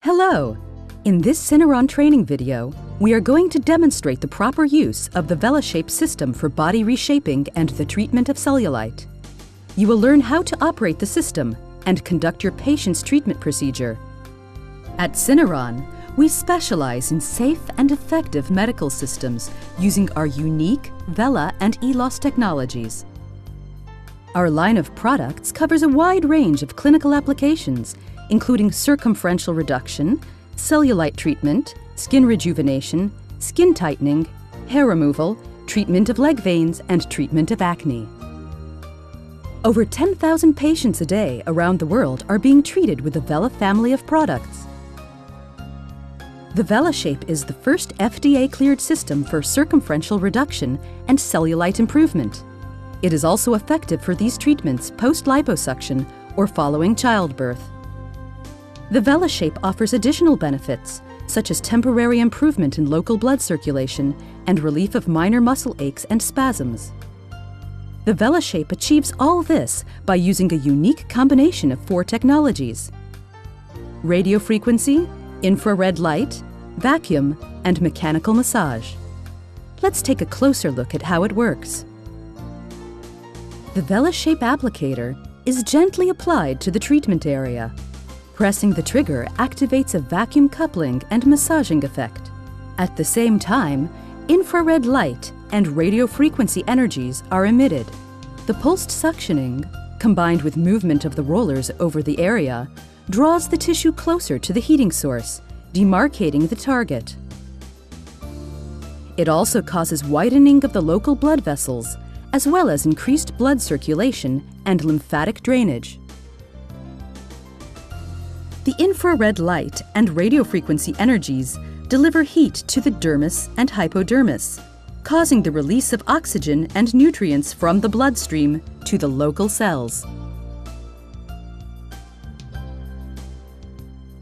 Hello! In this Syneron training video, we are going to demonstrate the proper use of the VelaShape system for body reshaping and the treatment of cellulite. You will learn how to operate the system and conduct your patient's treatment procedure. At Syneron, we specialize in safe and effective medical systems using our unique Vela and ELOS technologies. Our line of products covers a wide range of clinical applications, including circumferential reduction, cellulite treatment, skin rejuvenation, skin tightening, hair removal, treatment of leg veins, and treatment of acne. Over 10,000 patients a day around the world are being treated with the Vela family of products. The VelaShape is the first FDA-cleared system for circumferential reduction and cellulite improvement. It is also effective for these treatments post-liposuction or following childbirth. The VelaShape offers additional benefits, such as temporary improvement in local blood circulation and relief of minor muscle aches and spasms. The VelaShape achieves all this by using a unique combination of 4 technologies: radiofrequency, infrared light, vacuum, and mechanical massage. Let's take a closer look at how it works. The VelaShape applicator is gently applied to the treatment area. Pressing the trigger activates a vacuum coupling and massaging effect. At the same time, infrared light and radiofrequency energies are emitted. The pulsed suctioning, combined with movement of the rollers over the area, draws the tissue closer to the heating source, demarcating the target. It also causes widening of the local blood vessels, as well as increased blood circulation and lymphatic drainage. The infrared light and radiofrequency energies deliver heat to the dermis and hypodermis, causing the release of oxygen and nutrients from the bloodstream to the local cells.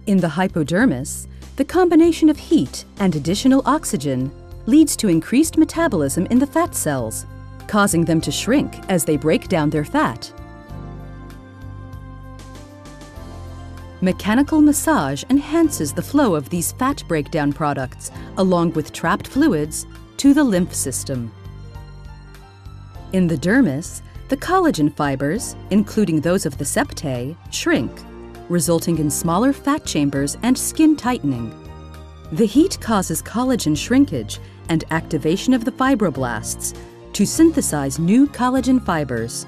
In the hypodermis, the combination of heat and additional oxygen leads to increased metabolism in the fat cells, causing them to shrink as they break down their fat. Mechanical massage enhances the flow of these fat breakdown products, along with trapped fluids, to the lymph system. In the dermis, the collagen fibers, including those of the septae, shrink, resulting in smaller fat chambers and skin tightening. The heat causes collagen shrinkage and activation of the fibroblasts to synthesize new collagen fibers.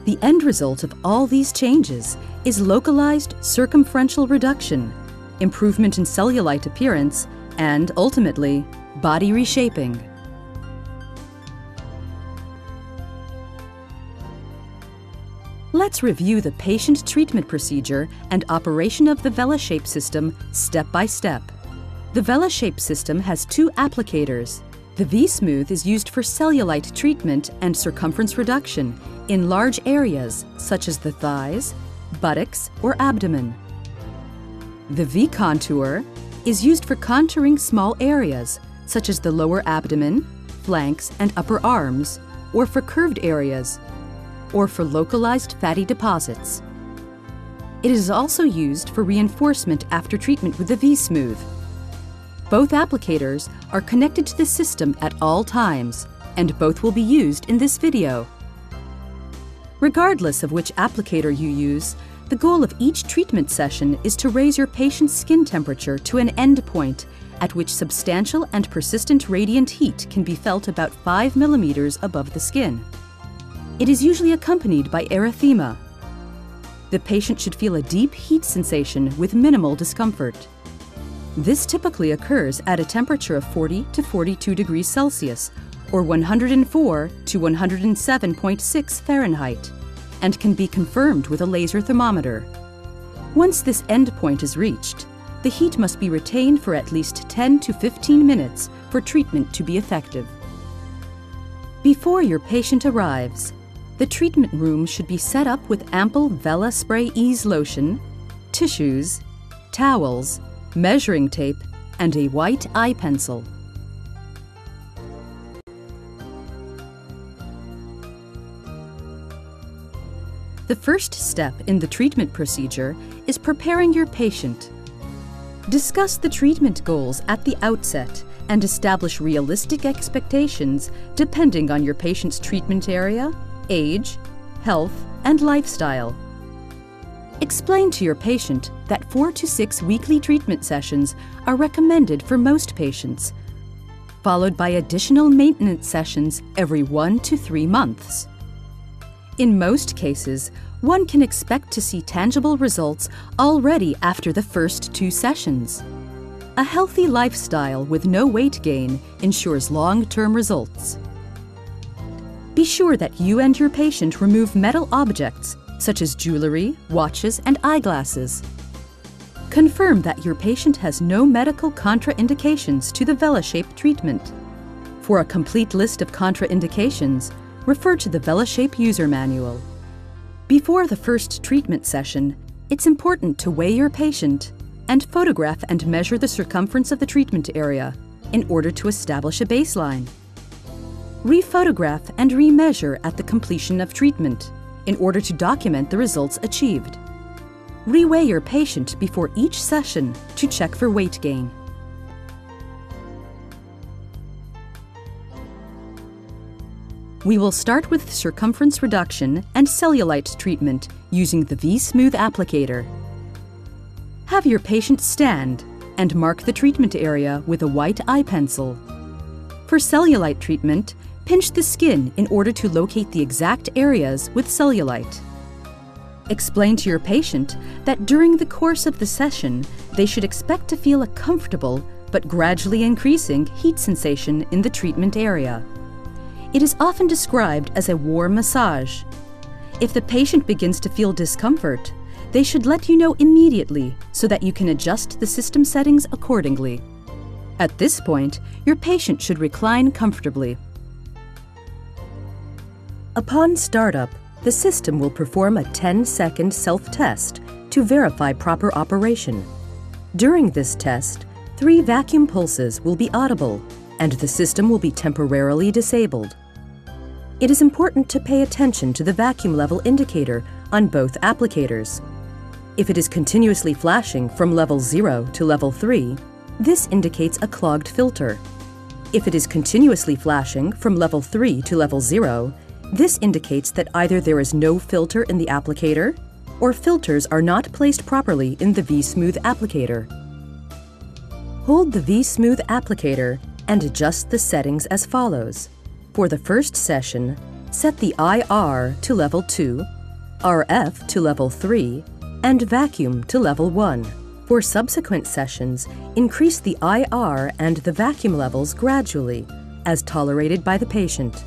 The end result of all these changes is localized circumferential reduction, improvement in cellulite appearance, and ultimately, body reshaping. Let's review the patient treatment procedure and operation of the VelaShape system step by step. The VelaShape system has 2 applicators. The V-Smooth is used for cellulite treatment and circumference reduction in large areas such as the thighs, buttocks, or abdomen. The V-Contour is used for contouring small areas such as the lower abdomen, flanks, and upper arms, or for curved areas, or for localized fatty deposits. It is also used for reinforcement after treatment with the V-Smooth. Both applicators are connected to the system at all times, and both will be used in this video. Regardless of which applicator you use, the goal of each treatment session is to raise your patient's skin temperature to an end point at which substantial and persistent radiant heat can be felt about 5 millimeters above the skin. It is usually accompanied by erythema. The patient should feel a deep heat sensation with minimal discomfort. This typically occurs at a temperature of 40 to 42 degrees Celsius, or 104 to 107.6 Fahrenheit, and can be confirmed with a laser thermometer. Once this endpoint is reached, the heat must be retained for at least 10 to 15 minutes for treatment to be effective. Before your patient arrives, the treatment room should be set up with ample Vela Spray Ease lotion, tissues, towels, measuring tape, and a white eye pencil. The first step in the treatment procedure is preparing your patient. Discuss the treatment goals at the outset and establish realistic expectations depending on your patient's treatment area, age, health, and lifestyle. Explain to your patient that 4 to 6 weekly treatment sessions are recommended for most patients, followed by additional maintenance sessions every 1 to 3 months. In most cases, one can expect to see tangible results already after the first 2 sessions. A healthy lifestyle with no weight gain ensures long-term results. Be sure that you and your patient remove metal objects such as jewelry, watches, and eyeglasses. Confirm that your patient has no medical contraindications to the VeloShape treatment. For a complete list of contraindications, refer to the VeloShape user manual. Before the first treatment session, it's important to weigh your patient and photograph and measure the circumference of the treatment area in order to establish a baseline. Re-photograph and re-measure at the completion of treatment in order to document the results achieved. Re-weigh your patient before each session to check for weight gain. We will start with circumference reduction and cellulite treatment using the V-Smooth applicator. Have your patient stand and mark the treatment area with a white eye pencil. For cellulite treatment, pinch the skin in order to locate the exact areas with cellulite. Explain to your patient that during the course of the session, they should expect to feel a comfortable but gradually increasing heat sensation in the treatment area. It is often described as a warm massage. If the patient begins to feel discomfort, they should let you know immediately so that you can adjust the system settings accordingly. At this point, your patient should recline comfortably. Upon startup, the system will perform a 10-second self-test to verify proper operation. During this test, 3 vacuum pulses will be audible, and the system will be temporarily disabled. It is important to pay attention to the vacuum level indicator on both applicators. If it is continuously flashing from level 0 to level 3, this indicates a clogged filter. If it is continuously flashing from level 3 to level 0, this indicates that either there is no filter in the applicator or filters are not placed properly in the V-Smooth applicator. Hold the V-Smooth applicator and adjust the settings as follows. For the first session, set the IR to level 2, RF to level 3, and vacuum to level 1. For subsequent sessions, increase the IR and the vacuum levels gradually, as tolerated by the patient.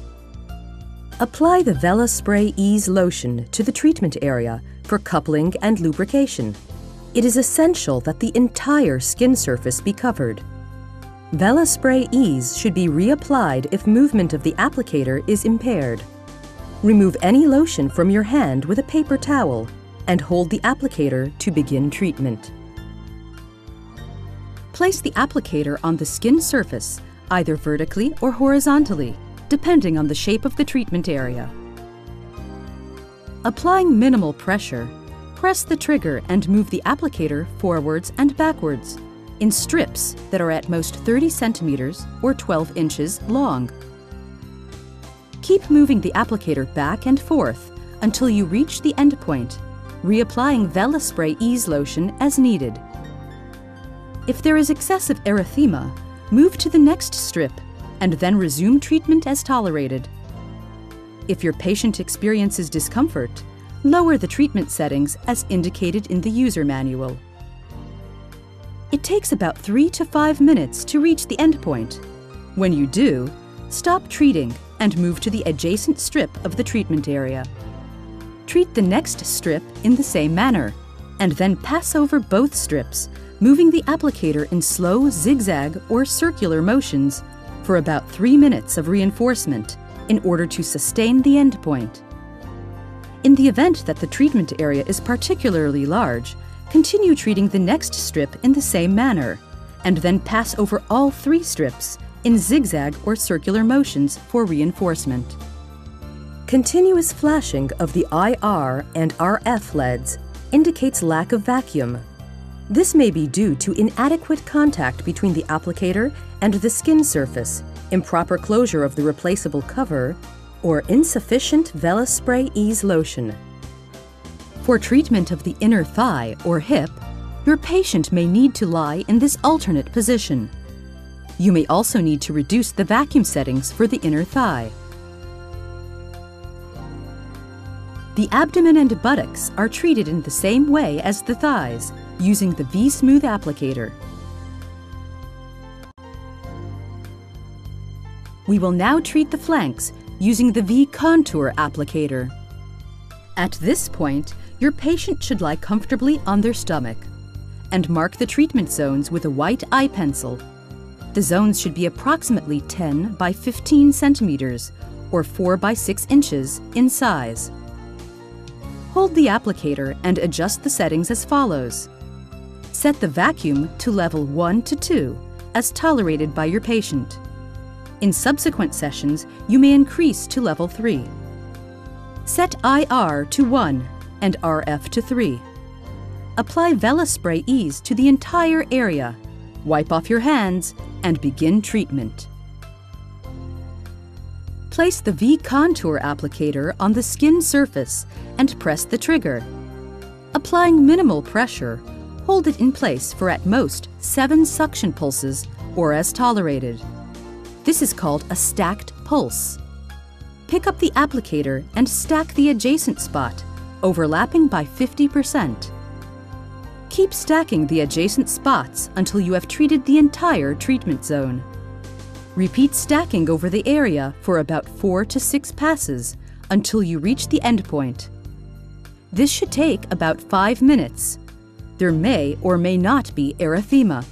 Apply the VeloSpray Ease lotion to the treatment area for coupling and lubrication. It is essential that the entire skin surface be covered. VeloSpray Ease should be reapplied if movement of the applicator is impaired. Remove any lotion from your hand with a paper towel and hold the applicator to begin treatment. Place the applicator on the skin surface, either vertically or horizontally, depending on the shape of the treatment area. Applying minimal pressure, press the trigger and move the applicator forwards and backwards in strips that are at most 30 centimeters or 12 inches long. Keep moving the applicator back and forth until you reach the end point, reapplying VeloSpray Ease lotion as needed. If there is excessive erythema, move to the next strip and then resume treatment as tolerated. If your patient experiences discomfort, lower the treatment settings as indicated in the user manual. It takes about 3 to 5 minutes to reach the end point. When you do, stop treating and move to the adjacent strip of the treatment area. Treat the next strip in the same manner, and then pass over both strips, moving the applicator in slow zigzag or circular motions for about 3 minutes of reinforcement in order to sustain the end point. In the event that the treatment area is particularly large, continue treating the next strip in the same manner, and then pass over all 3 strips in zigzag or circular motions for reinforcement. Continuous flashing of the IR and RF LEDs indicates lack of vacuum. This may be due to inadequate contact between the applicator and the skin surface, improper closure of the replaceable cover, or insufficient VelaSpray Ease lotion. For treatment of the inner thigh or hip, your patient may need to lie in this alternate position. You may also need to reduce the vacuum settings for the inner thigh. The abdomen and buttocks are treated in the same way as the thighs, using the V-Smooth applicator. We will now treat the flanks using the V-Contour applicator. At this point, your patient should lie comfortably on their stomach and mark the treatment zones with a white eye pencil. The zones should be approximately 10 by 15 centimeters or 4 by 6 inches in size. Hold the applicator and adjust the settings as follows. Set the vacuum to level 1 to 2, as tolerated by your patient. In subsequent sessions, you may increase to level 3. Set IR to 1 and RF to 3. Apply VelaSpray Ease to the entire area, wipe off your hands, and begin treatment. Place the V-Contour applicator on the skin surface and press the trigger. Applying minimal pressure, hold it in place for at most 7 suction pulses or as tolerated. This is called a stacked pulse. Pick up the applicator and stack the adjacent spot, overlapping by 50%. Keep stacking the adjacent spots until you have treated the entire treatment zone. Repeat stacking over the area for about 4 to 6 passes until you reach the endpoint. This should take about 5 minutes. There may or may not be erythema.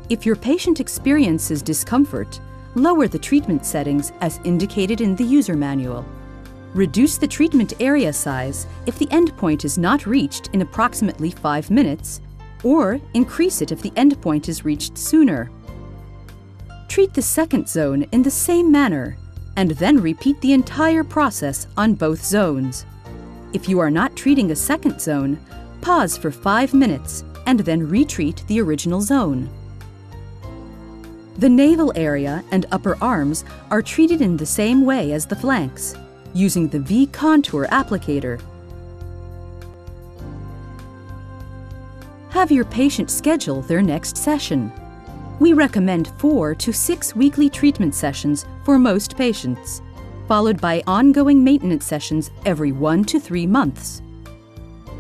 If your patient experiences discomfort, lower the treatment settings as indicated in the user manual. Reduce the treatment area size if the endpoint is not reached in approximately 5 minutes, or increase it if the endpoint is reached sooner. Treat the second zone in the same manner, and then repeat the entire process on both zones. If you are not treating a second zone, pause for 5 minutes and then retreat the original zone. The navel area and upper arms are treated in the same way as the flanks, using the V-Contour applicator. Have your patient schedule their next session. We recommend 4 to 6 weekly treatment sessions for most patients, followed by ongoing maintenance sessions every 1 to 3 months.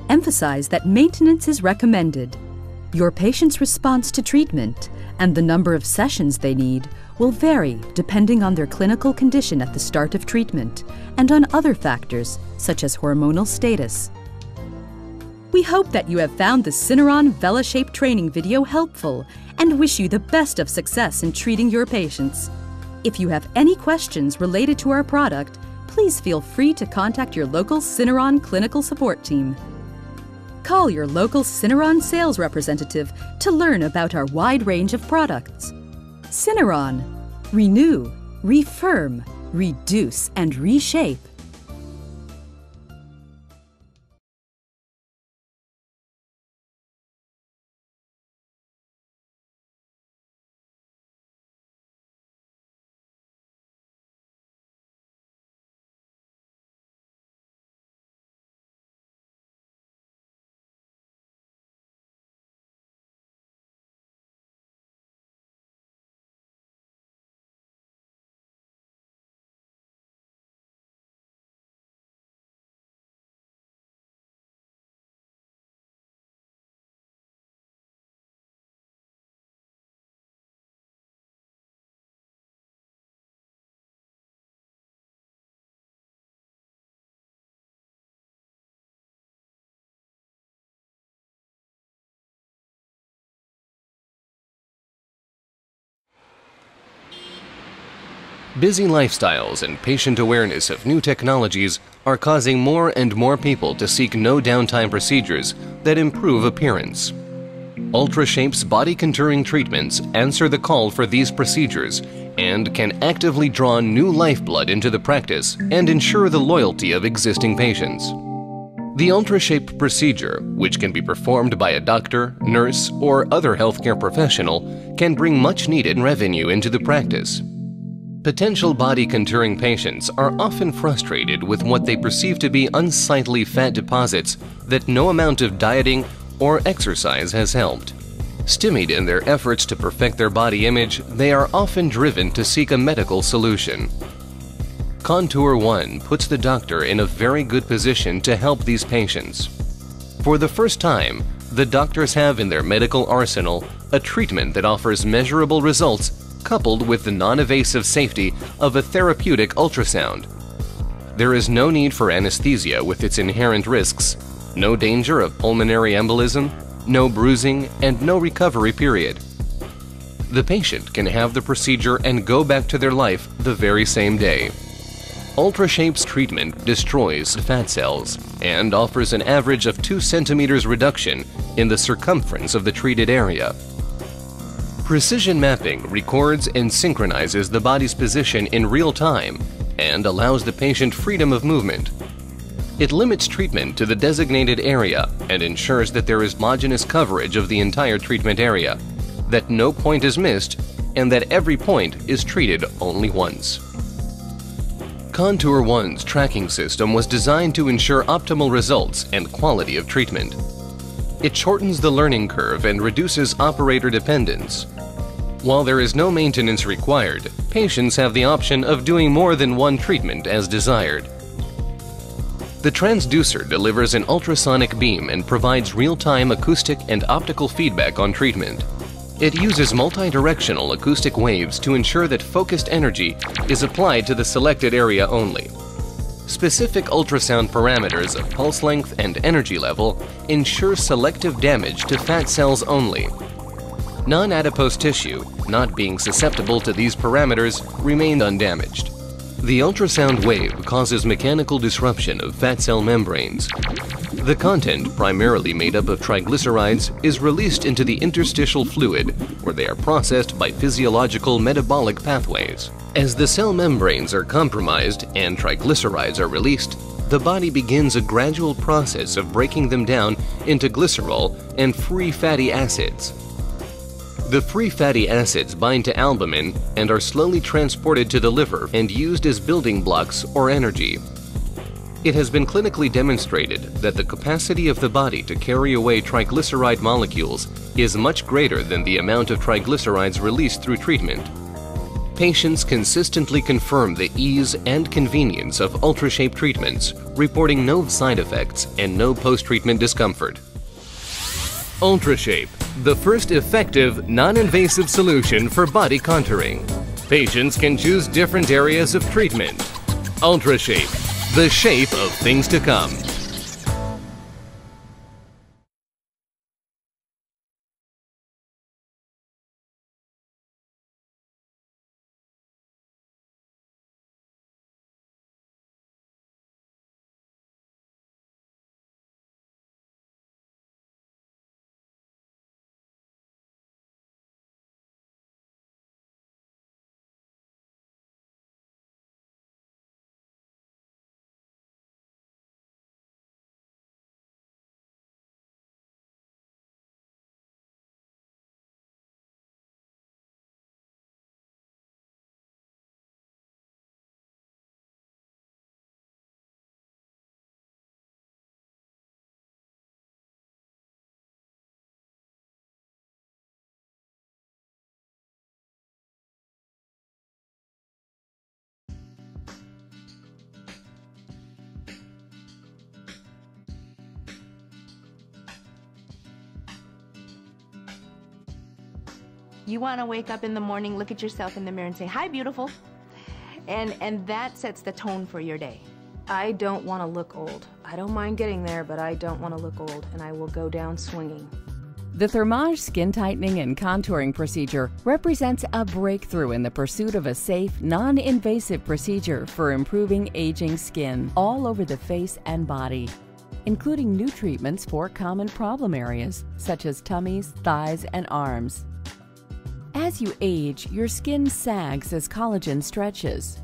Emphasize that maintenance is recommended. Your patient's response to treatment and the number of sessions they need will vary depending on their clinical condition at the start of treatment and on other factors such as hormonal status. We hope that you have found the Syneron VelaShape training video helpful and wish you the best of success in treating your patients. If you have any questions related to our product, please feel free to contact your local Syneron clinical support team. Call your local Syneron sales representative to learn about our wide range of products. Syneron. Renew, refirm, reduce, and reshape. Busy lifestyles and patient awareness of new technologies are causing more and more people to seek no-downtime procedures that improve appearance. UltraShape's body contouring treatments answer the call for these procedures and can actively draw new lifeblood into the practice and ensure the loyalty of existing patients. The UltraShape procedure, which can be performed by a doctor, nurse, or other healthcare professional, can bring much-needed revenue into the practice. Potential body contouring patients are often frustrated with what they perceive to be unsightly fat deposits that no amount of dieting or exercise has helped. Stymied in their efforts to perfect their body image, they are often driven to seek a medical solution. Contour One puts the doctor in a very good position to help these patients. For the first time, the doctors have in their medical arsenal a treatment that offers measurable results coupled with the non-invasive safety of a therapeutic ultrasound. There is no need for anesthesia with its inherent risks, no danger of pulmonary embolism, no bruising, and no recovery period. The patient can have the procedure and go back to their life the very same day. UltraShape's treatment destroys fat cells and offers an average of 2 centimeters reduction in the circumference of the treated area. Precision mapping records and synchronizes the body's position in real time and allows the patient freedom of movement. It limits treatment to the designated area and ensures that there is homogeneous coverage of the entire treatment area, that no point is missed, and that every point is treated only once. Contour One's tracking system was designed to ensure optimal results and quality of treatment. It shortens the learning curve and reduces operator dependence. While there is no maintenance required, patients have the option of doing more than one treatment as desired. The transducer delivers an ultrasonic beam and provides real-time acoustic and optical feedback on treatment. It uses multi-directional acoustic waves to ensure that focused energy is applied to the selected area only. Specific ultrasound parameters of pulse length and energy level ensure selective damage to fat cells only. Non-adipose tissue, not being susceptible to these parameters, remained undamaged. The ultrasound wave causes mechanical disruption of fat cell membranes. The content, primarily made up of triglycerides, is released into the interstitial fluid, where they are processed by physiological metabolic pathways. As the cell membranes are compromised and triglycerides are released, the body begins a gradual process of breaking them down into glycerol and free fatty acids. The free fatty acids bind to albumin and are slowly transported to the liver and used as building blocks or energy. It has been clinically demonstrated that the capacity of the body to carry away triglyceride molecules is much greater than the amount of triglycerides released through treatment. Patients consistently confirm the ease and convenience of UltraShape treatments, reporting no side effects and no post-treatment discomfort. UltraShape, the first effective, non-invasive solution for body contouring. Patients can choose different areas of treatment. UltraShape, the shape of things to come. You want to wake up in the morning, look at yourself in the mirror and say, "Hi, beautiful." And that sets the tone for your day. I don't want to look old. I don't mind getting there, but I don't want to look old, and I will go down swinging. The Thermage skin tightening and contouring procedure represents a breakthrough in the pursuit of a safe, non-invasive procedure for improving aging skin all over the face and body, including new treatments for common problem areas such as tummies, thighs, and arms. As you age, your skin sags as collagen stretches.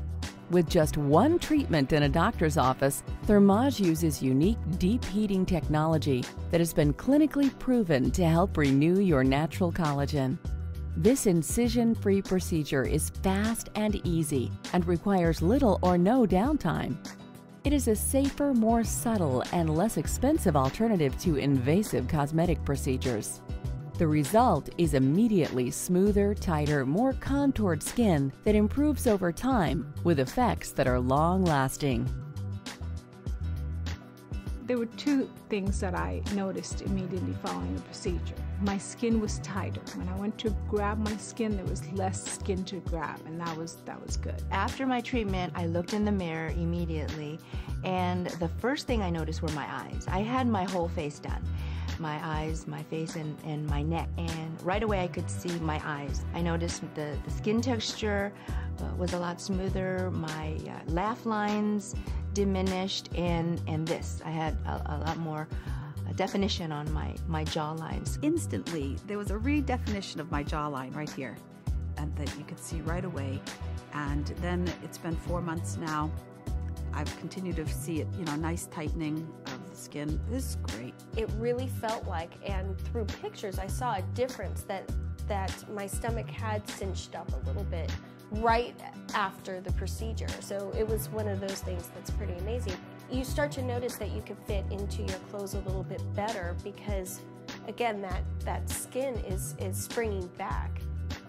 With just one treatment in a doctor's office, Thermage uses unique deep heating technology that has been clinically proven to help renew your natural collagen. This incision-free procedure is fast and easy and requires little or no downtime. It is a safer, more subtle, and less expensive alternative to invasive cosmetic procedures. The result is immediately smoother, tighter, more contoured skin that improves over time with effects that are long-lasting. There were two things that I noticed immediately following the procedure. My skin was tighter. When I went to grab my skin, there was less skin to grab, and that was good. After my treatment, I looked in the mirror immediately, and the first thing I noticed were my eyes. I had my whole face done. My eyes, my face, and my neck. And right away I could see my eyes. I noticed the skin texture was a lot smoother, my laugh lines diminished, and this. I had a lot more definition on my jaw lines. Instantly, there was a redefinition of my jawline right here, and that you could see right away. And then it's been 4 months now. I've continued to see it, nice tightening of the skin. This is great. It really felt like, and through pictures, I saw a difference that my stomach had cinched up a little bit right after the procedure. So it was one of those things that's pretty amazing. You start to notice that you can fit into your clothes a little bit better because, again, that skin is springing back.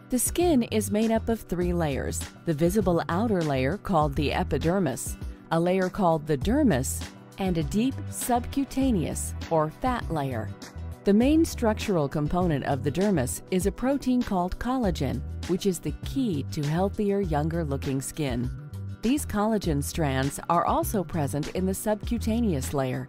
The skin is made up of 3 layers: the visible outer layer called the epidermis, a layer called the dermis, and a deep subcutaneous or fat layer. The main structural component of the dermis is a protein called collagen, which is the key to healthier, younger-looking skin. These collagen strands are also present in the subcutaneous layer.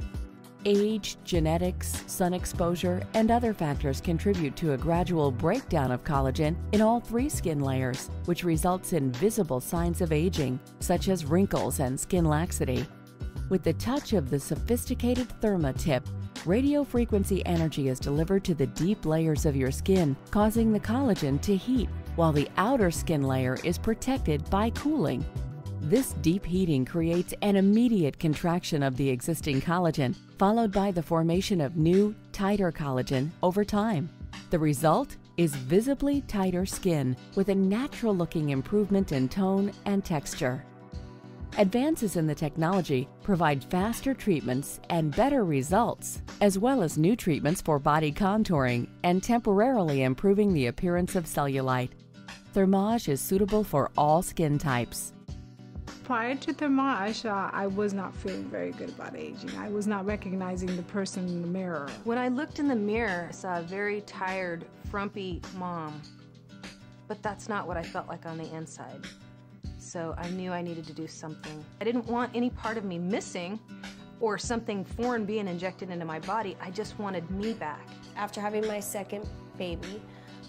Age, genetics, sun exposure, and other factors contribute to a gradual breakdown of collagen in all 3 skin layers, which results in visible signs of aging, such as wrinkles and skin laxity. With the touch of the sophisticated thermotip, radiofrequency energy is delivered to the deep layers of your skin, causing the collagen to heat, while the outer skin layer is protected by cooling. This deep heating creates an immediate contraction of the existing collagen, followed by the formation of new, tighter collagen over time. The result is visibly tighter skin with a natural-looking improvement in tone and texture. Advances in the technology provide faster treatments and better results, as well as new treatments for body contouring and temporarily improving the appearance of cellulite. Thermage is suitable for all skin types. Prior to Thermage, I was not feeling very good about aging. I was not recognizing the person in the mirror. When I looked in the mirror, I saw a very tired, frumpy mom. But that's not what I felt like on the inside. So I knew I needed to do something. I didn't want any part of me missing or something foreign being injected into my body. I just wanted me back. After having my second baby,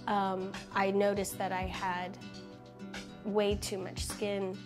I noticed that I had way too much skin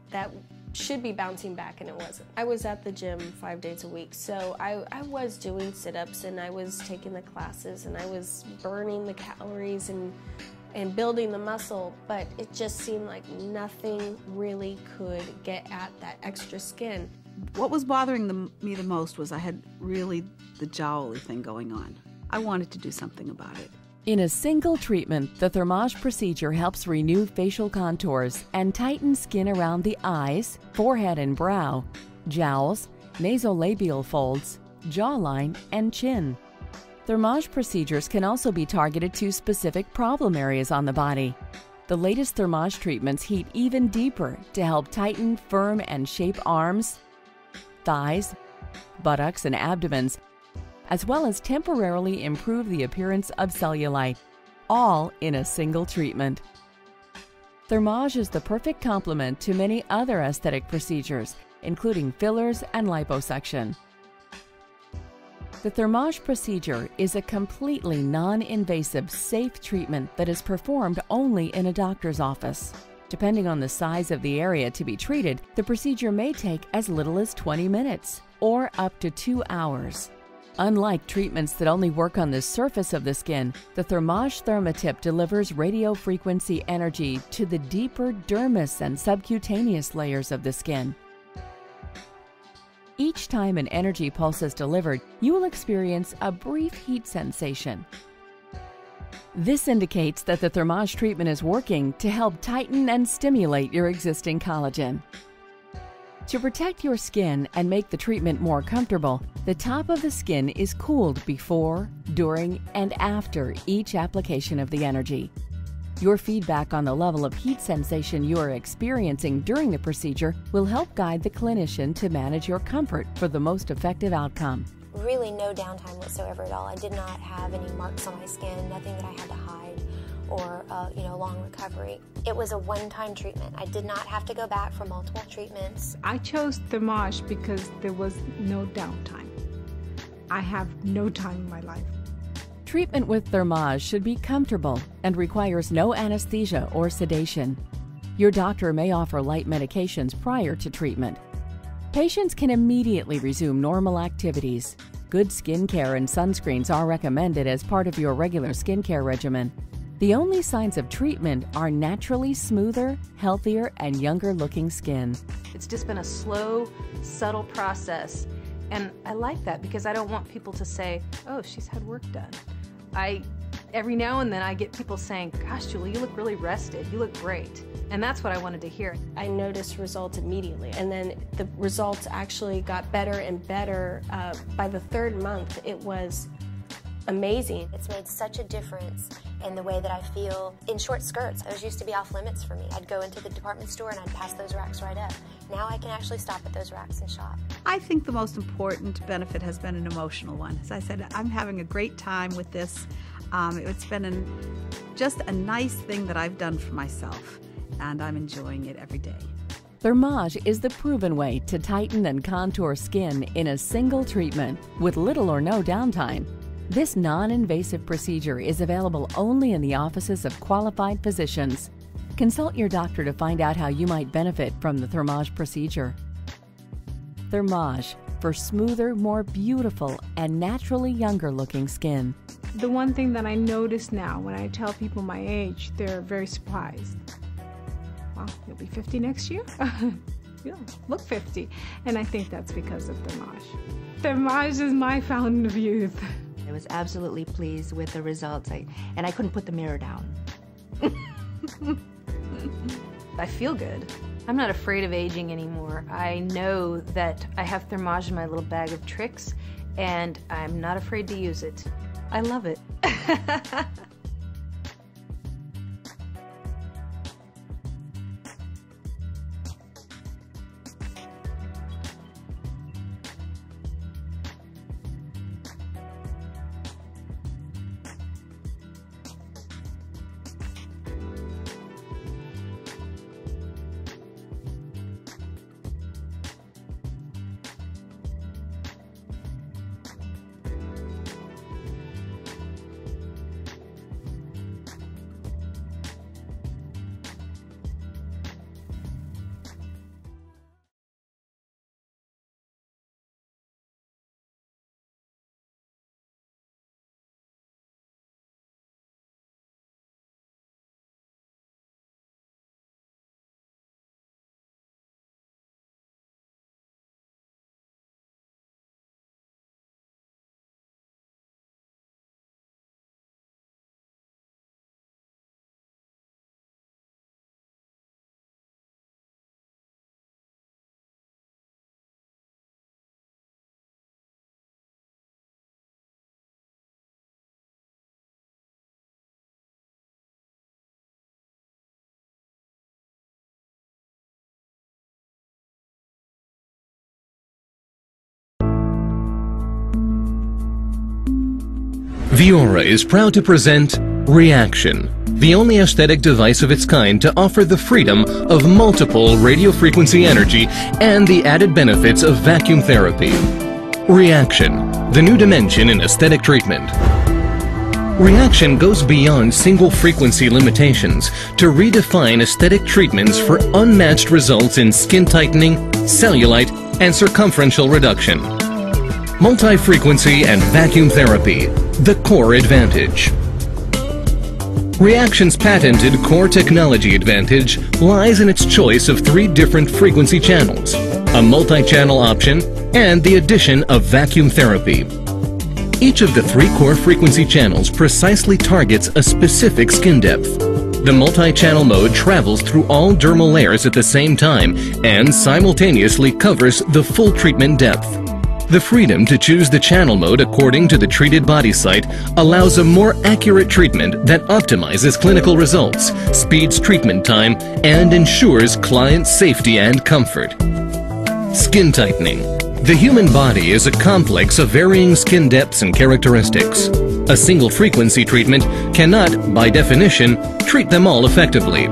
that should be bouncing back, and it wasn't. I was at the gym 5 days a week, so I was doing sit-ups and I was taking the classes and I was burning the calories and building the muscle, but it just seemed like nothing really could get at that extra skin. What was bothering me the most was I had really the jowly thing going on. I wanted to do something about it. In a single treatment, the Thermage procedure helps renew facial contours and tighten skin around the eyes, forehead and brow, jowls, nasolabial folds, jawline, and chin. Thermage procedures can also be targeted to specific problem areas on the body. The latest Thermage treatments heat even deeper to help tighten, firm, and shape arms, thighs, buttocks, and abdomens, as well as temporarily improve the appearance of cellulite, all in a single treatment. Thermage is the perfect complement to many other aesthetic procedures, including fillers and liposuction. The Thermage procedure is a completely non-invasive, safe treatment that is performed only in a doctor's office. Depending on the size of the area to be treated, the procedure may take as little as 20 minutes or up to 2 hours. Unlike treatments that only work on the surface of the skin, the Thermage Thermatip delivers radio frequency energy to the deeper dermis and subcutaneous layers of the skin. Each time an energy pulse is delivered, you will experience a brief heat sensation. This indicates that the Thermage treatment is working to help tighten and stimulate your existing collagen. To protect your skin and make the treatment more comfortable, the top of the skin is cooled before, during, and after each application of the energy. Your feedback on the level of heat sensation you are experiencing during the procedure will help guide the clinician to manage your comfort for the most effective outcome. Really no downtime whatsoever at all. I did not have any marks on my skin, nothing that I had to hide, or long recovery. It was a one-time treatment. I did not have to go back for multiple treatments. I chose Thermage because there was no downtime. I have no time in my life. Treatment with Thermage should be comfortable and requires no anesthesia or sedation. Your doctor may offer light medications prior to treatment. Patients can immediately resume normal activities. Good skin care and sunscreens are recommended as part of your regular skincare regimen. The only signs of treatment are naturally smoother, healthier, and younger-looking skin. It's just been a slow, subtle process. And I like that because I don't want people to say, oh, she's had work done. Every now and then I get people saying, gosh, Julie, you look really rested. You look great. And that's what I wanted to hear. I noticed results immediately, and then the results actually got better and better. By the third month, it was amazing. It's made such a difference in the way that I feel in short skirts. Those used to be off limits for me. I'd go into the department store and I'd pass those racks right up. Now I can actually stop at those racks and shop. I think the most important benefit has been an emotional one. As I said, I'm having a great time with this. It's been just a nice thing that I've done for myself, and I'm enjoying it every day. Thermage is the proven way to tighten and contour skin in a single treatment with little or no downtime. This non-invasive procedure is available only in the offices of qualified physicians. Consult your doctor to find out how you might benefit from the Thermage procedure. Thermage, for smoother, more beautiful, and naturally younger-looking skin. The one thing that I notice now when I tell people my age, they're very surprised. Wow, you'll be 50 next year? You look 50. And I think that's because of Thermage. Thermage is my fountain of youth. I was absolutely pleased with the results, and I couldn't put the mirror down. I feel good. I'm not afraid of aging anymore. I know that I have Thermage in my little bag of tricks, and I'm not afraid to use it. I love it. Viora is proud to present Reaction, the only aesthetic device of its kind to offer the freedom of multiple radiofrequency energy and the added benefits of vacuum therapy. Reaction, the new dimension in aesthetic treatment. Reaction goes beyond single frequency limitations to redefine aesthetic treatments for unmatched results in skin tightening, cellulite, and circumferential reduction. multi-frequency and vacuum therapy, the core advantage. Reaction's patented core technology advantage lies in its choice of 3 different frequency channels, a multi-channel option, and the addition of vacuum therapy. Each of the 3 core frequency channels precisely targets a specific skin depth. The multi-channel mode travels through all dermal layers at the same time and simultaneously covers the full treatment depth. The freedom to choose the channel mode according to the treated body site allows a more accurate treatment that optimizes clinical results, speeds treatment time, and ensures client safety and comfort. Skin tightening. The human body is a complex of varying skin depths and characteristics. A single frequency treatment cannot, by definition, treat them all effectively.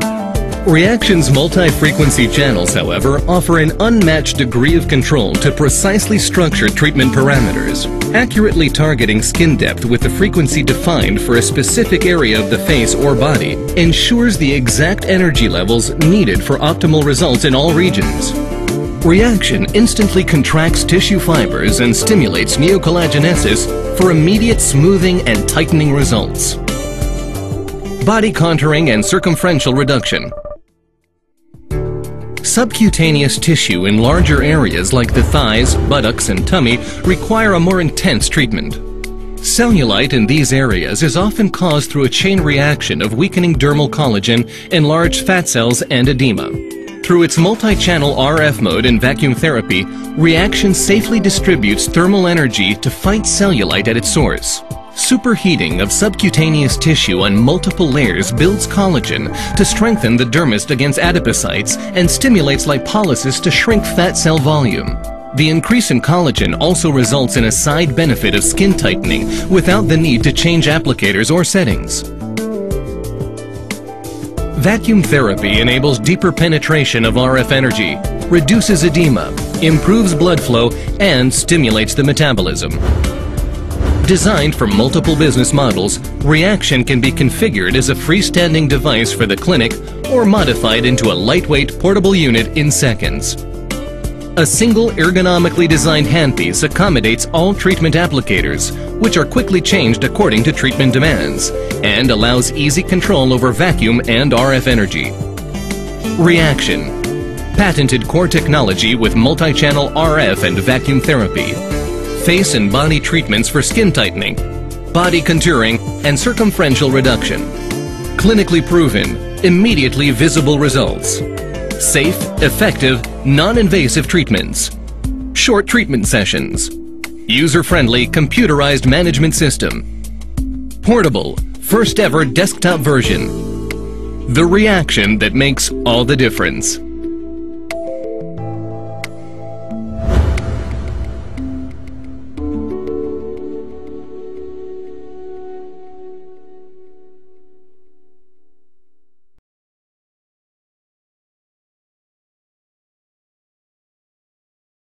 Reaction's multi-frequency channels, however, offer an unmatched degree of control to precisely structure treatment parameters. Accurately targeting skin depth with the frequency defined for a specific area of the face or body ensures the exact energy levels needed for optimal results in all regions. Reaction instantly contracts tissue fibers and stimulates neocollagenesis for immediate smoothing and tightening results. Body contouring and circumferential reduction. Subcutaneous tissue in larger areas like the thighs, buttocks, and tummy require a more intense treatment. Cellulite in these areas is often caused through a chain reaction of weakening dermal collagen, enlarged fat cells, and edema. Through its multi-channel RF mode and vacuum therapy, Reaction safely distributes thermal energy to fight cellulite at its source. Superheating of subcutaneous tissue on multiple layers builds collagen to strengthen the dermis against adipocytes and stimulates lipolysis to shrink fat cell volume. The increase in collagen also results in a side benefit of skin tightening without the need to change applicators or settings. Vacuum therapy enables deeper penetration of RF energy, reduces edema, improves blood flow, and stimulates the metabolism. Designed for multiple business models, Reaction can be configured as a freestanding device for the clinic or modified into a lightweight portable unit in seconds. A single ergonomically designed handpiece accommodates all treatment applicators, which are quickly changed according to treatment demands, and allows easy control over vacuum and RF energy. Reaction. Patented core technology with multi-channel RF and vacuum therapy. Face and body treatments for skin tightening, body contouring, and circumferential reduction. Clinically proven, immediately visible results. Safe, effective, non-invasive treatments. Short treatment sessions. User-friendly, computerized management system. Portable, first ever desktop version. The Reaction that makes all the difference.